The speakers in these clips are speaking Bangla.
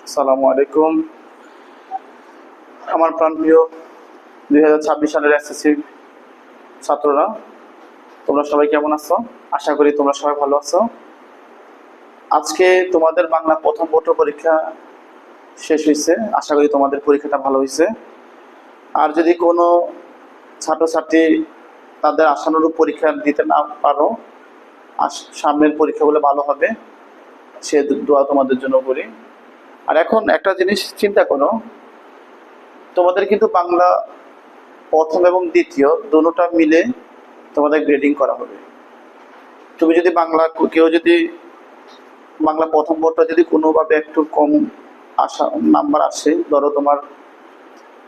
আসসালামু আলাইকুম। আমার প্রাণপ্রিয় 2026 সালের এসএসসি ছাত্ররা, তোমরা সবাই কেমন আছো? আশা করি তোমরা সবাই ভালো আছো। আজকে তোমাদের বাংলা প্রথম পত্র পরীক্ষা শেষ হয়েছে। আশা করি তোমাদের পরীক্ষাটা ভালো হয়েছে। আর যদি কোনো ছাত্রছাত্রী তাদের আশানুরূপ পরীক্ষা দিতে না পারো, সামনের পরীক্ষাগুলো ভালো হবে সে দোয়া তোমাদের জন্য করি। আর এখন একটা জিনিস চিন্তা করো, তোমাদের কিন্তু বাংলা প্রথম এবং দ্বিতীয় দুটোটা মিলে তোমাদের গ্রেডিং করা হবে। তুমি যদি কেউ যদি বাংলা প্রথম পত্র যদি কোনোভাবে একটু কম নাম্বার আসে, ধরো তোমার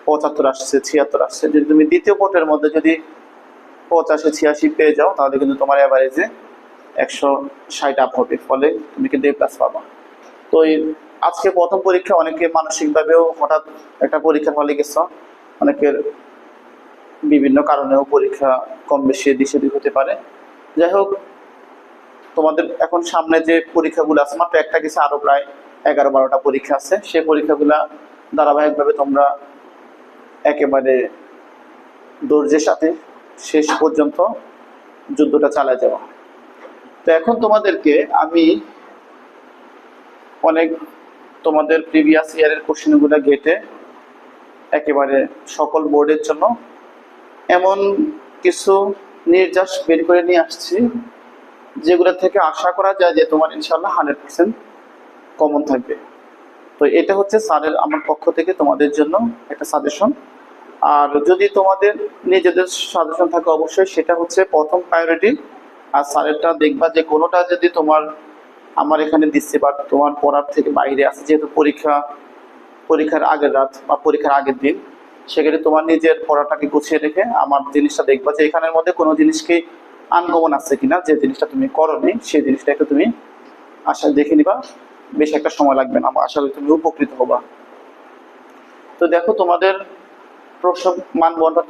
75 আসছে, 76 আসছে, যদি তুমি দ্বিতীয় পত্রের মধ্যে যদি 85-86 পেয়ে যাও, তাহলে কিন্তু তোমার অ্যাভারেজে 160 আপ হবে, ফলে তুমি কিন্তু A+ পাবা। তো আজকে প্রথম পরীক্ষা, অনেকে মানসিকভাবেও হঠাৎ একটা পরীক্ষার হলে গেছ, অনেকের বিভিন্ন কারণেও পরীক্ষা কম বেশি এদিক সেদিক হতে পারে। যাই হোক, তোমাদের এখন সামনে যে পরীক্ষাগুলো আছে, মাত্র একটা গেছে, আরো প্রায় 11-12টা পরীক্ষা আছে। সেই পরীক্ষাগুলা ধারাবাহিকভাবে তোমরা একেবারে ধৈর্যের সাথে শেষ পর্যন্ত যুদ্ধটা চালিয়ে যাওয়া। তো এখন তোমাদেরকে আমি অনেক তোমাদের প্রিভিয়াস ইয়ারের কোশ্চেনগুলো ঘেটে একেবারে সকল বোর্ডের জন্য এমন কিছু নির্যাস বের করে নিয়ে আসছি, যেগুলো থেকে আশা করা যায় যে তোমার ইনশাল্লাহ 100% কমন থাকবে। তো এটা হচ্ছে স্যারের আমার পক্ষ থেকে তোমাদের জন্য একটা সাজেশন। আর যদি তোমাদের নিজেদের সাজেশন থাকে, অবশ্যই সেটা হচ্ছে প্রথম প্রায়োরিটি। আর স্যারেরটা দেখবা যে কোনোটা যদি তোমার আমার এখানে দিচ্ছে বা তোমার পড়ার থেকে বাইরে আছে, যেহেতু পরীক্ষার আগের রাত বা পরীক্ষার আগের দিন, সেক্ষেত্রে তোমার নিজের পড়াটাকে গুছিয়ে রেখে আমার জিনিসটা দেখবা যে এখানের মধ্যে কোনো জিনিসকে আনকমন আছে কিনা, যে জিনিসটা তুমি করোনি সেই জিনিসটা একটু তুমি আশা দেখে নিবা। বেশ একটা সময় লাগবে না, আশা করি তুমি উপকৃত হবা। তো দেখো, তোমাদের প্রশ্ন মানবন্ধন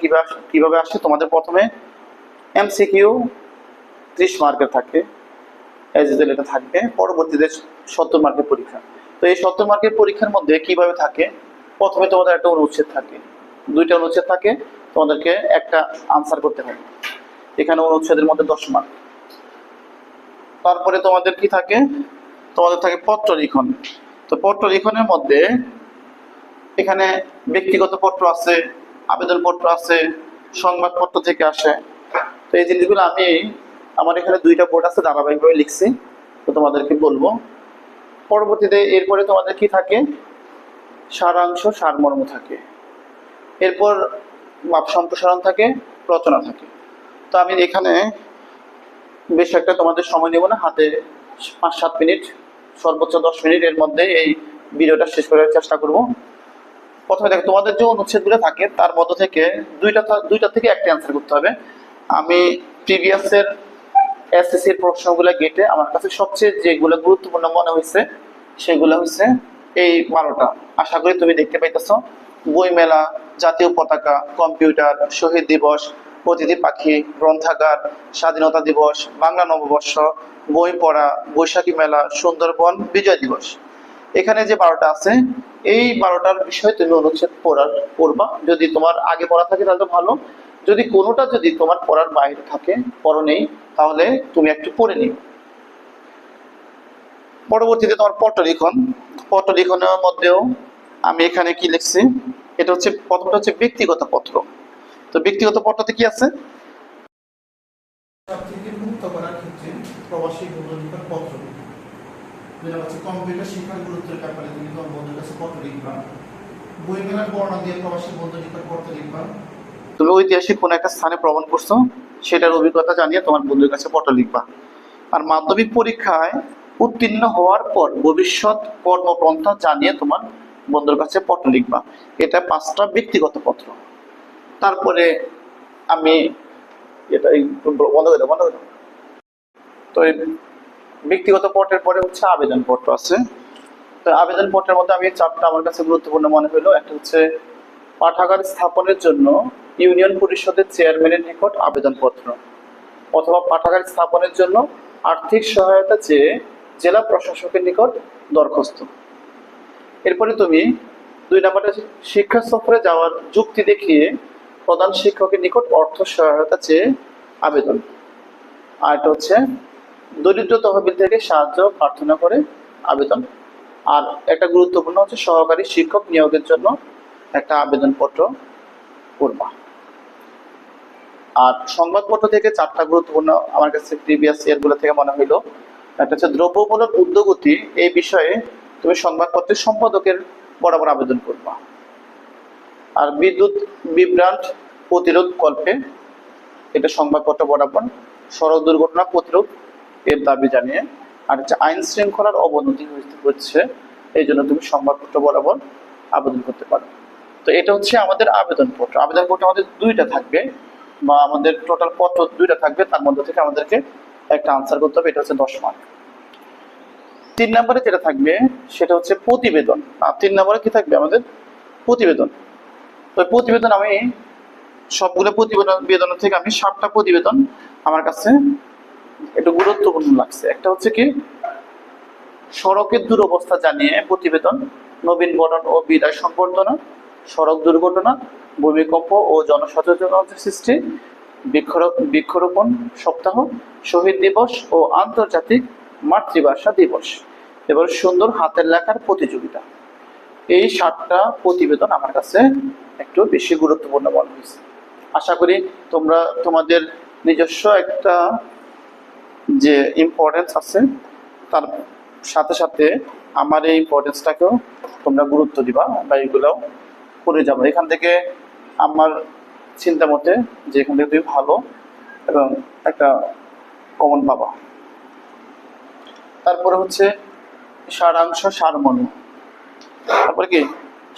কিভাবে আসে। তোমাদের প্রথমে MCQ 30 মার্কের থাকে, এজ ইউজুয়াল এটা থাকবে। পরবর্তীতে 70 মার্কের পরীক্ষা। তো এই 70 মার্কের পরীক্ষার মধ্যে কিভাবে থাকে, প্রথমে তোমাদের একটা অনুচ্ছেদ থাকে, দুইটা অনুচ্ছেদ থাকে, তোমাদেরকে একটা আনসার করতে হবে। এখানে অনুচ্ছেদের মধ্যে 10 মার্ক। তারপরে তোমাদের কি থাকে, তোমাদের থাকে পত্র লিখন। তো পত্র লিখনের মধ্যে এখানে ব্যক্তিগত পত্র আছে, আবেদনপত্র আছে, সংবাদপত্র থেকে আসে। তো এই জিনিসগুলো আমি আমার এখানে দুইটা বোর্ড আছে, ধারাবাহিকভাবে লিখছি, তো তোমাদেরকে বলবো। পরবর্তীতে এরপরে তোমাদের কি থাকে, সারাংশ সারমর্ম থাকে, এরপর মাপ সম্প্রসারণ থাকে, রচনা থাকে। তো আমি এখানে বেশ একটা তোমাদের সময় নেব না, হাতে 5-7 মিনিট, সর্বোচ্চ 10 মিনিট এর মধ্যে এই ভিডিওটা শেষ করার চেষ্টা করব। প্রথমে দেখো, তোমাদের যে অনুচ্ছেদগুলো থাকে তার মধ্য থেকে দুইটা থেকে একটা অ্যান্সার করতে হবে। আমি প্রিভিয়াসের এসএসসির প্রশ্নগুলো গেটে আমার কাছে সবচেয়ে যেগুলো গুরুত্বপূর্ণ মনে হয়েছে সেগুলো হচ্ছে এই 12টা। আশা করি তুমি দেখতে পাইতেছো। বইমেলা, জাতীয় পতাকা, কম্পিউটার, শহীদ দিবস, অতিথি পাখি, গ্রন্থাগার, স্বাধীনতা দিবস, বাংলা নববর্ষ, বই পড়া, বৈশাখী মেলা, সুন্দরবন, বিজয় দিবস। এখানে যে 12টা আছে, এই 12টার বিষয়ে তুমি অনুচ্ছেদ পড়বা। যদি তোমার আগে পড়া থাকে তাহলে তো ভালো, যদি কোনোটা যদি তোমার পড়ার বাইরে থাকে, পড়ো নেই, তাহলে তুমি একটু পড়ে নিও। পরবর্তীতে তোমার পত্র লিখনের মধ্যেও আমি এখানে কি লিখছি, এটা হচ্ছে প্রথমটা হচ্ছে ব্যক্তিগত পত্র। তো ব্যক্তিগত পত্রতে কি আছে, থেকে মুক্ত করার ক্ষেত্রে প্রবাসী বন্ধুদের পত্র, যেটা হচ্ছে কম্পিউটার শিক্ষার গুরুত্বের ব্যাপারে তুমি তোমার বন্ধুর কাছে পত্র লিখবা। বইমেলার বর্ণনা দিয়ে প্রবাসী বন্ধু নিকট পত্র লিখবা। তুমি ঐতিহাসিক কোন একটা স্থানে ভ্রমণ করছো, সেটার অভিজ্ঞতা জানিয়ে তোমার বন্ধুর কাছে পত্র লিখবা। আর মাধ্যমিক পরীক্ষায় উত্তীর্ণ হওয়ার পর ভবিষ্যৎ কর্মপন্থা জানিয়ে তোমার বন্ধুর কাছে পত্র লিখবা। এটা 5টা ব্যক্তিগত পত্র। তারপরে আমি এটা বন্ধ করে দাও। তো এই ব্যক্তিগত পত্রের পরে হচ্ছে আবেদনপত্র আছে। তো আবেদনপত্রের মধ্যে আমি 4টা আমার কাছে গুরুত্বপূর্ণ মনে হলো। একটা হচ্ছে পাঠাগার স্থাপনের জন্য ইউনিয়ন পরিষদের চেয়ারম্যানের নিকট আবেদনপত্র, অথবা পাঠাগার স্থাপনের জন্য আর্থিক সহায়তা চেয়ে জেলা প্রশাসকের নিকট দরখাস্ত। এরপরে তুমি 2 নম্বরে শিক্ষা সফরে যাওয়ার যুক্তি দেখিয়ে প্রধান শিক্ষকের নিকট অর্থ সহায়তা চেয়ে আবেদন। আর এটা হচ্ছে দরিদ্র তহবিল থেকে সাহায্য প্রার্থনা করে আবেদন। আর একটা গুরুত্বপূর্ণ হচ্ছে সহকারী শিক্ষক নিয়োগের জন্য একটা আবেদনপত্র করবা। আর সংবাদপত্র থেকে 4টা গুরুত্বপূর্ণ আমার কাছে প্রিভিয়াস ইয়ারগুলো থেকে মনে হইলো। একটা হচ্ছে দ্রব্যমূল্যের ঊর্ধ্বগতি, এই বিষয়ে তুমি সংবাদপত্রের সম্পাদকের বরাবর আবেদন করবা। আর বিদ্যুৎ বিভ্রাট প্রতিরোধ কল্পে, এটা সংবাদপত্র বরাবর। সড়ক দুর্ঘটনা প্রতিরোধ এর দাবি জানিয়ে। আর হচ্ছে আইন শৃঙ্খলার অবনতি হচ্ছে, এই জন্য তুমি সংবাদপত্র বরাবর আবেদন করতে পারো। তো এটা হচ্ছে আমাদের আবেদনপত্র। আবেদনপত্র আমাদের 2টা থাকবে, বা আমাদের টোটাল পত্র 2টা থাকবে, তার মধ্যে থেকে আমাদেরকে একটা আনসার করতে হবে, এটা হচ্ছে 10 মার্ক। 3 নম্বরে যেটা থাকবে সেটা হচ্ছে প্রতিবেদন। আর 3 নম্বরে কি থাকবে আমাদের প্রতিবেদন। তো প্রতিবেদন আমি সবগুলো প্রতিবেদনের থেকে আমি 7টা প্রতিবেদন আমার কাছে একটু গুরুত্বপূর্ণ লাগছে। একটা হচ্ছে কি সড়কের দুরবস্থা জানিয়ে প্রতিবেদন, নবীনবরণ ও বিদায় সংবর্ধনা, সড়ক দুর্ঘটনা, ভূমিকম্প ও জনসচেতনতা সৃষ্টি, বৃক্ষরোপণ সপ্তাহ, শহীদ দিবস ও আন্তর্জাতিক মাতৃভাষা দিবস, এবার সুন্দর হাতের লেখার প্রতিযোগিতা। এই 7টা প্রতিবেদন আমার কাছে একটু বেশি গুরুত্বপূর্ণ মনে হয়েছে। আশা করি তোমরা তোমাদের নিজস্ব একটা যে ইম্পর্টেন্স আছে তার সাথে সাথে আমার এই ইম্পর্টেন্সটাকেও তোমরা গুরুত্ব দিবা, বা এগুলোও করে যাবো। এখান থেকে আমার চিন্তা মতে যে এখান থেকে তুমি ভালো এবং একটা কমন পাবা। তারপরে হচ্ছে সারাংশ সারমর্ম। তারপরে কি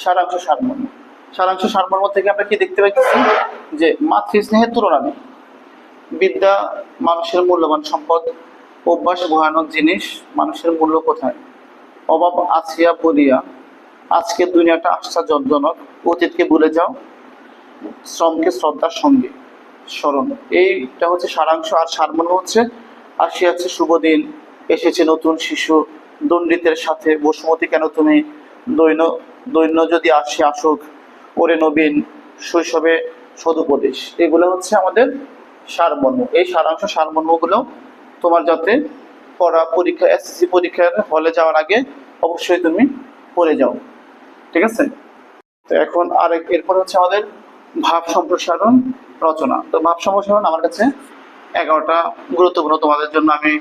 সারাংশ সারমর্ম। সারাংশ সারমর্ম থেকে আমরা কি দেখতে পাচ্ছি যে মাতৃস্নেহের তুলনা নেই, বিদ্যা মানুষের মূল্যবান সম্পদ, অভ্যাস ভয়ানক জিনিস, মানুষের মূল্য কোথায়, অভাব আছিয়া বলিয়া আজকের দুনিয়াটা আশ্চর্যজনক, অতীতকে ভুলে যাও, শ্রমকে শ্রদ্ধার সঙ্গে স্মরণ। এইটা হচ্ছে সারাংশ। আর সারমর্ম হচ্ছে আসিয়াছে শুভ দিন, এসেছে নতুন শিশু, দণ্ডিতের সাথে বসুমতী কেন তুমি, দৈন্য যদি আসে আসুক, করে নবীন শৈশবে সদুপদেশ। এগুলো হচ্ছে আমাদের সারমর্ম। এই সারাংশ সারমর্মগুলো তোমার যাতে পড়া পরীক্ষা এসএসসি পরীক্ষার হলে যাওয়ার আগে অবশ্যই তুমি পড়ে যাও, ঠিক আছে? তো এখন এরপর হচ্ছে আমাদের ভাব সম্প্রসারণ রচনা। তো ভাব সম্প্রসারণ আমার কাছে 11টা গুরুত্বপূর্ণ তোমাদের জন্য আমি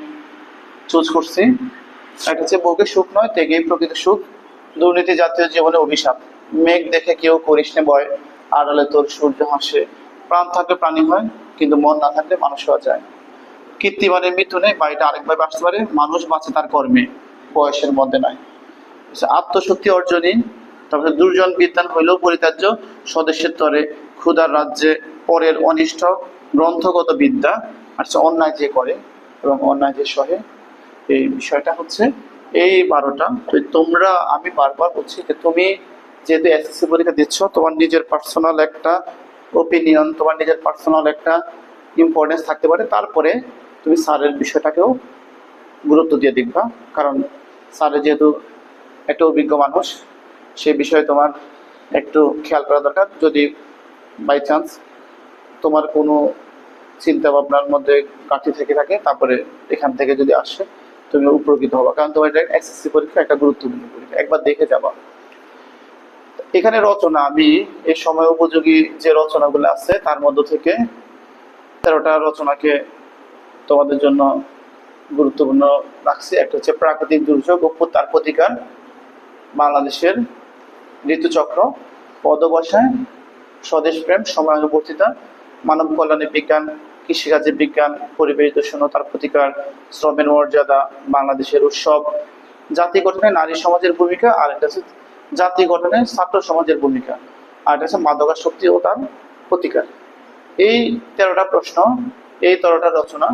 চুজ করছি। একটা হচ্ছে বউকে সুখ নয় তেগেই প্রকৃত সুখ, দুর্নীতি জাতীয় জীবনে অভিশাপ, মেঘ দেখে কেউ করিস নে ভয়, আড়ালে তোর সূর্য হাসে, প্রাণ থাকলে প্রাণী হয় কিন্তু মন না থাকলে মানুষ হওয়া যায়, কীর্তিমানের মৃত্যু নেই, বাড়িটা আরেকভাবে আসতে পারে, মানুষ বাঁচে তার কর্মে, বয়সের মধ্যে নাই। আত্মশক্তি অর্জনই। তারপরে দুর্জন বিদ্যান হইলেও পরিত্যাজ্য, স্বদেশের তরে ক্ষুধার রাজ্যে পরের অনিষ্ট, গ্রন্থগত বিদ্যা। আর অন্যায় যে করে এবং অন্যায় যে সহে, এই বিষয়টা হচ্ছে এই 12টা। তো তোমরা, আমি বারবার বলছি যে তুমি যেহেতু এসএসসি পরীক্ষা দিচ্ছ, তোমার নিজের পার্সোনাল একটা ওপিনিয়ন, তোমার নিজের পার্সোনাল একটা ইম্পর্টেন্স থাকতে পারে। তারপরে তুমি স্যারের বিষয়টাকেও গুরুত্ব দিয়ে দেখবা, কারণ স্যারের যেহেতু একটা অভিজ্ঞ মানুষ, সে বিষয়ে তোমার একটু খেয়াল করা দরকার। যদি বাই চান্স তোমার কোনো চিন্তা ভাবনার মধ্যে ঘাটতি থেকে থাকে, তারপরে এখান থেকে যদি আসে তুমি উপকৃত হবা, কারণ তোমার এটা এসএসসি পরীক্ষা একটা গুরুত্বপূর্ণ পরীক্ষা, একবার দেখে যাবা। এখানে রচনা, আমি এই সময় উপযোগী যে রচনাগুলো আছে তার মধ্য থেকে 13টা রচনাকে তোমাদের জন্য গুরুত্বপূর্ণ রাখছি। একটা হচ্ছে প্রাকৃতিক দুর্যোগ ও তার প্রতিকার, বাংলাদেশের ঋতুচক্র, পদবসায়, স্বদেশ প্রেম, সময়ানুবর্তিতা, মানব কল্যাণে বিজ্ঞান, কৃষিকাজে বিজ্ঞান, পরিবেশ দূষণ ও তার প্রতিকার, শ্রমের মর্যাদা, বাংলাদেশের উৎসব, জাতি গঠনে নারী সমাজের ভূমিকা, আর এটা হচ্ছে জাতি গঠনে ছাত্র সমাজের ভূমিকা, আর এটা হচ্ছে মাদকাসক্তি ও তার প্রতিকার। এই 13টা প্রশ্ন, এই 13টা রচনা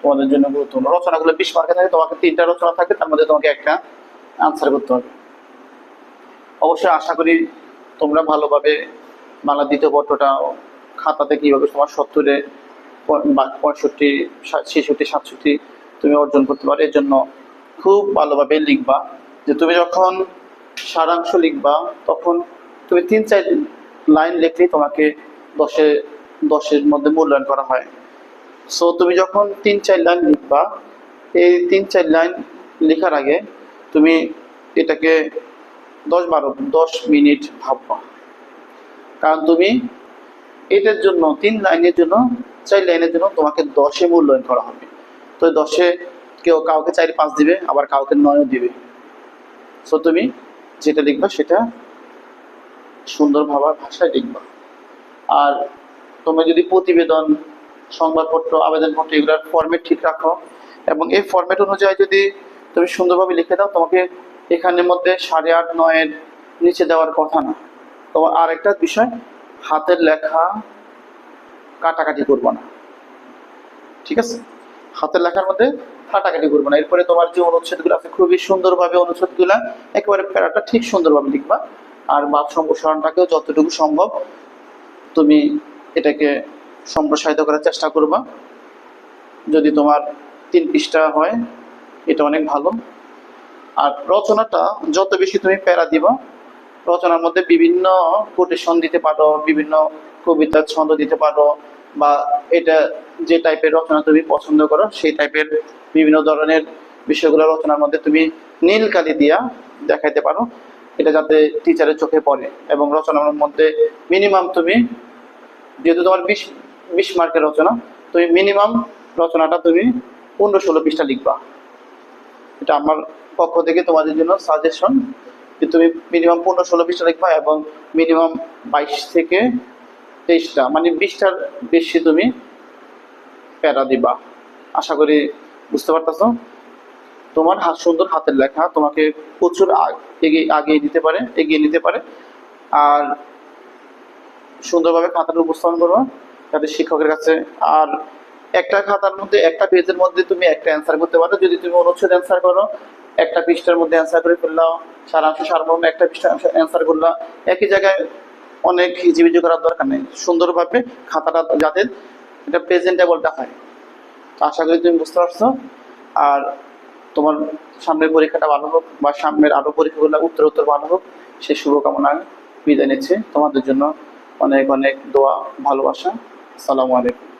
তোমাদের জন্য গুরুত্বপূর্ণ। রচনাগুলো 20 মার্কে থাকে, তোমাকে 3টা রচনা থাকে, তার মধ্যে তোমাকে একটা আনসার করতে হবে। অবশ্যই আশা করি তোমরা ভালোভাবে বাংলা দ্বিতীয় পত্রটা খাতাতে কিভাবে তোমার 70-এ 65, 66, 67 তুমি অর্জন করতে পারো, এর জন্য খুব ভালোভাবে লিখবা। যে তুমি যখন সারাংশ লিখবা, তখন তুমি 3-4 লাইন লিখলেই তোমাকে 10-10-এর মধ্যে মূল্যায়ন করা হয়। সো তুমি যখন 3-4 লাইন লিখবা, এই 3-4 লাইন লেখার আগে তুমি এটাকে 10 মিনিট ভাববা। কারণ তুমি এটার জন্য 3 লাইনের জন্য 4 লাইনের জন্য তোমাকে 10-এ মূল্যায়ন করা হবে। তো 10-এ কেউ কাউকে 4-5 দিবে, আবার কাউকে 9 দিবে। সো তুমি যেটা লিখবা সেটা সুন্দর ভাষায় লিখবা। আর তুমি যদি প্রতিবেদন, সংবাদপত্র, আবেদনপত্র এগুলোর ফরম্যাট ঠিক রাখো এবং এই ফরম্যাট অনুযায়ী যদি তুমি সুন্দরভাবে লিখে দাও, তোমাকে এখানের মধ্যে 8.5-9-এর নিচে দেওয়ার কথা না। তোমার আর একটা বিষয়, হাতের লেখা কাটাকাটি করবো না, ঠিক আছে? হাতের লেখার মধ্যে কাটাকাটি করবো না। এরপরে তোমার যে অনুচ্ছেদগুলো আছে খুবই সুন্দরভাবে অনুচ্ছেদগুলা একেবারে প্যারাটা ঠিক সুন্দরভাবে লিখবা। আর বাদ সম্প্রসারণটাকেও যতটুকু সম্ভব তুমি এটাকে সম্প্রসারিত করার চেষ্টা করবা। যদি তোমার 3 পৃষ্ঠা হয় এটা অনেক ভালো। আর রচনাটা যত বেশি তুমি প্যারা দিবা, রচনার মধ্যে বিভিন্ন কোটেশন দিতে পারো, বিভিন্ন কবিতার ছন্দ দিতে পারো, বা এটা যে টাইপের রচনা তুমি পছন্দ করো সেই টাইপের বিভিন্ন ধরনের বিষয়গুলো রচনার মধ্যে তুমি নীল কালি দিয়া দেখাইতে পারো, এটা যাতে টিচারের চোখে পড়ে। এবং রচনার মধ্যে মিনিমাম তুমি, যেহেতু তোমার 20 মার্কের রচনা, তুমি মিনিমাম রচনাটা তুমি 15-16 পৃষ্ঠা লিখবা। এটা আমার পক্ষ থেকে তোমাদের জন্য সাজেশন যে তুমি মিনিমাম 15-16 পৃষ্ঠা লিখবা এবং মিনিমাম 22 থেকে 23টা, মানে 20টার বেশি তুমি প্যারা দিবা। আশা করি বুঝতে পারতেছো। তোমার সুন্দর হাতের লেখা তোমাকে প্রচুর এগিয়ে নিতে পারে। আর সুন্দরভাবে খাতাটা উপস্থাপন করবো যাতে শিক্ষকের কাছে। আর একটা খাতার মধ্যে, একটা পেজের মধ্যে তুমি একটা অ্যান্সার করতে পারো। যদি তুমি অনুচ্ছেদ অ্যান্সার করো, একটা পৃষ্ঠার মধ্যে অ্যান্সার করে ফেললাম, সারাংশ সারমর্ম একটা পৃষ্ঠা অ্যান্সার করলাম, একই জায়গায় অনেক হিজিবিজি করার দরকার নেই। সুন্দরভাবে খাতাটা যাতে এটা প্রেজেন্টেবলটা হয়। আশা করি তুমি বুঝতে পারছো। আর তোমার সামনের পরীক্ষাটা ভালো হোক, বা সামনের আরো পরীক্ষাগুলো উত্তর ভালো হোক, সে শুভকামনা বিদায় নিচ্ছে। তোমাদের জন্য অনেক অনেক দোয়া, ভালোবাসা। আসসালামু আলাইকুম।